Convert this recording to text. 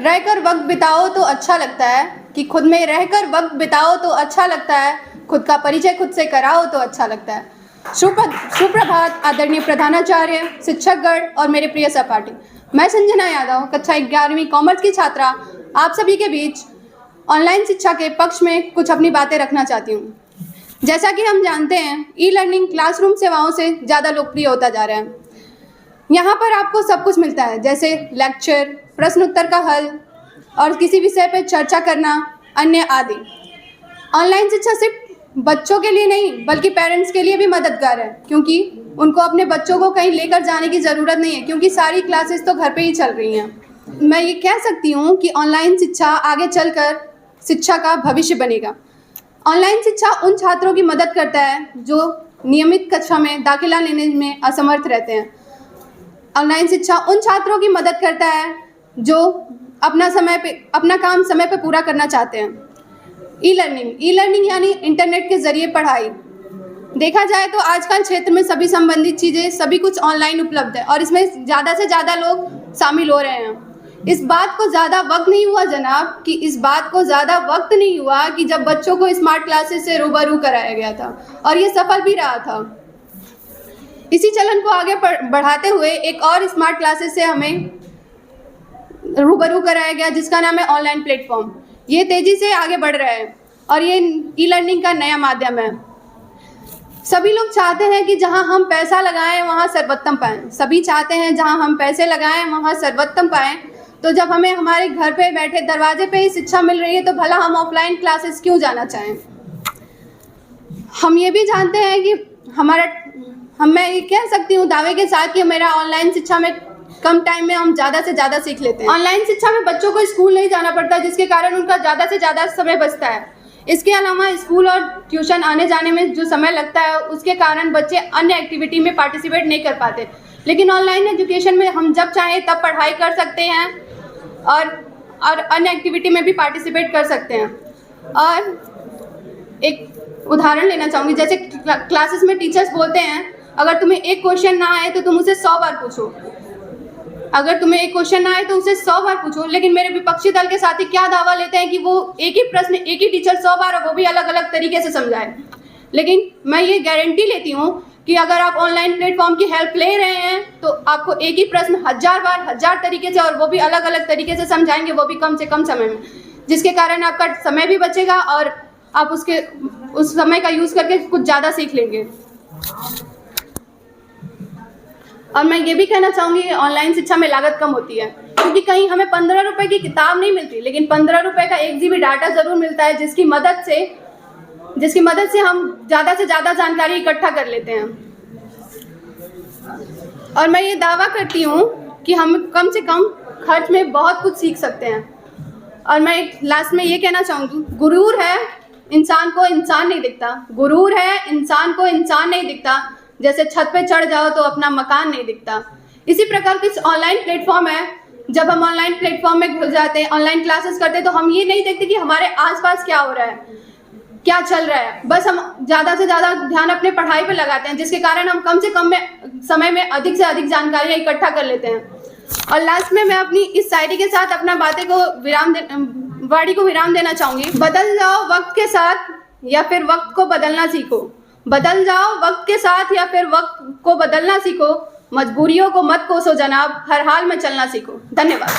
रहकर वक्त बिताओ तो अच्छा लगता है, कि खुद में रहकर वक्त बिताओ तो अच्छा लगता है, खुद का परिचय खुद से कराओ तो अच्छा लगता है। सुप्रभात आदरणीय प्रधानाचार्य, शिक्षकगण और मेरे प्रिय सहपाठी। मैं संजना यादव, कक्षा 11वीं कॉमर्स की छात्रा, आप सभी के बीच ऑनलाइन शिक्षा के पक्ष में कुछ अपनी बातें रखना चाहती हूँ। जैसा कि हम जानते हैं, ई लर्निंग क्लासरूम सेवाओं से ज़्यादा लोकप्रिय होता जा रहा है। यहाँ पर आपको सब कुछ मिलता है, जैसे लेक्चर, प्रश्न उत्तर का हल और किसी विषय पर चर्चा करना, अन्य आदि। ऑनलाइन शिक्षा सिर्फ बच्चों के लिए नहीं बल्कि पेरेंट्स के लिए भी मददगार है, क्योंकि उनको अपने बच्चों को कहीं लेकर जाने की ज़रूरत नहीं है, क्योंकि सारी क्लासेस तो घर पे ही चल रही हैं। मैं ये कह सकती हूँ कि ऑनलाइन शिक्षा आगे चलकर शिक्षा का भविष्य बनेगा। ऑनलाइन शिक्षा उन छात्रों की मदद करता है जो नियमित कक्षा में दाखिला लेने में असमर्थ रहते हैं। ऑनलाइन शिक्षा उन छात्रों की मदद करता है जो अपना काम समय पे पूरा करना चाहते हैं। ई लर्निंग यानी इंटरनेट के ज़रिए पढ़ाई। देखा जाए तो आजकल क्षेत्र में सभी संबंधित चीज़ें सभी कुछ ऑनलाइन उपलब्ध है और इसमें ज़्यादा से ज़्यादा लोग शामिल हो रहे हैं। इस बात को ज़्यादा वक्त नहीं हुआ कि जब बच्चों को स्मार्ट क्लासेस से रूबरू कराया गया था और ये सफल भी रहा था। इसी चलन को आगे बढ़ाते हुए एक और स्मार्ट क्लासेस से हमें रूबरू कराया गया, जिसका नाम है ऑनलाइन प्लेटफॉर्म। ये तेज़ी से आगे बढ़ रहा है और ये ई लर्निंग का नया माध्यम है। सभी लोग चाहते हैं कि जहां हम पैसा लगाएं वहां सर्वोत्तम पाएं। सभी चाहते हैं जहां हम पैसे लगाएं वहां सर्वोत्तम पाएं। तो जब हमें हमारे घर पे बैठे दरवाजे पे ही शिक्षा मिल रही है तो भला हम ऑफलाइन क्लासेस क्यों जाना चाहें। हम ये भी जानते हैं कि मैं ये कह सकती हूँ दावे के साथ कि मेरा ऑनलाइन शिक्षा में कम टाइम में हम ज़्यादा से ज़्यादा सीख लेते हैं। ऑनलाइन शिक्षा में बच्चों को स्कूल नहीं जाना पड़ता, जिसके कारण उनका ज़्यादा से ज़्यादा समय बचता है। इसके अलावा स्कूल और ट्यूशन आने जाने में जो समय लगता है उसके कारण बच्चे अन्य एक्टिविटी में पार्टिसिपेट नहीं कर पाते। लेकिन ऑनलाइन एजुकेशन में हम जब चाहें तब पढ़ाई कर सकते हैं और अन्य एक्टिविटी में भी पार्टिसिपेट कर सकते हैं। और एक उदाहरण लेना चाहूँगी, जैसे क्लासेस में टीचर्स बोलते हैं अगर तुम्हें एक क्वेश्चन ना आए तो तुम उसे 100 बार पूछो। लेकिन मेरे विपक्षी दल के साथी क्या दावा लेते हैं कि वो एक ही प्रश्न एक ही टीचर 100 बार और वो भी अलग अलग तरीके से समझाए। लेकिन मैं ये गारंटी लेती हूँ कि अगर आप ऑनलाइन प्लेटफॉर्म की हेल्प ले रहे हैं तो आपको एक ही प्रश्न 1000 बार 1000 तरीके से और वो भी अलग अलग तरीके से समझाएंगे, वो भी कम से कम समय में, जिसके कारण आपका समय भी बचेगा और आप उस समय का यूज़ करके कुछ ज़्यादा सीख लेंगे। और मैं ये भी कहना चाहूँगी ऑनलाइन शिक्षा में लागत कम होती है, क्योंकि कहीं हमें 15 रुपये की किताब नहीं मिलती, लेकिन 15 रुपये का 1 GB डाटा ज़रूर मिलता है, जिसकी मदद से हम ज़्यादा से ज़्यादा जानकारी इकट्ठा कर लेते हैं। और मैं ये दावा करती हूँ कि हम कम से कम खर्च में बहुत कुछ सीख सकते हैं। और मैं लास्ट में ये कहना चाहूँगी, गुरूर है इंसान को इंसान नहीं दिखता, जैसे छत पे चढ़ जाओ तो अपना मकान नहीं दिखता। इसी प्रकार कुछ ऑनलाइन प्लेटफॉर्म है, जब हम ऑनलाइन प्लेटफॉर्म में घुस जाते हैं, ऑनलाइन क्लासेस करते हैं, तो हम ये नहीं देखते कि हमारे आसपास क्या हो रहा है, क्या चल रहा है। बस हम ज़्यादा से ज़्यादा ध्यान अपने पढ़ाई पे लगाते हैं, जिसके कारण हम कम से कम समय में अधिक से अधिक जानकारियाँ इकट्ठा कर लेते हैं। और लास्ट में मैं अपनी इस शायरी के साथ अपना वाणी को विराम देना चाहूँगी। बदल जाओ वक्त के साथ या फिर वक्त को बदलना सीखो। मजबूरियों को मत कोसो जनाब, हर हाल में चलना सीखो। धन्यवाद।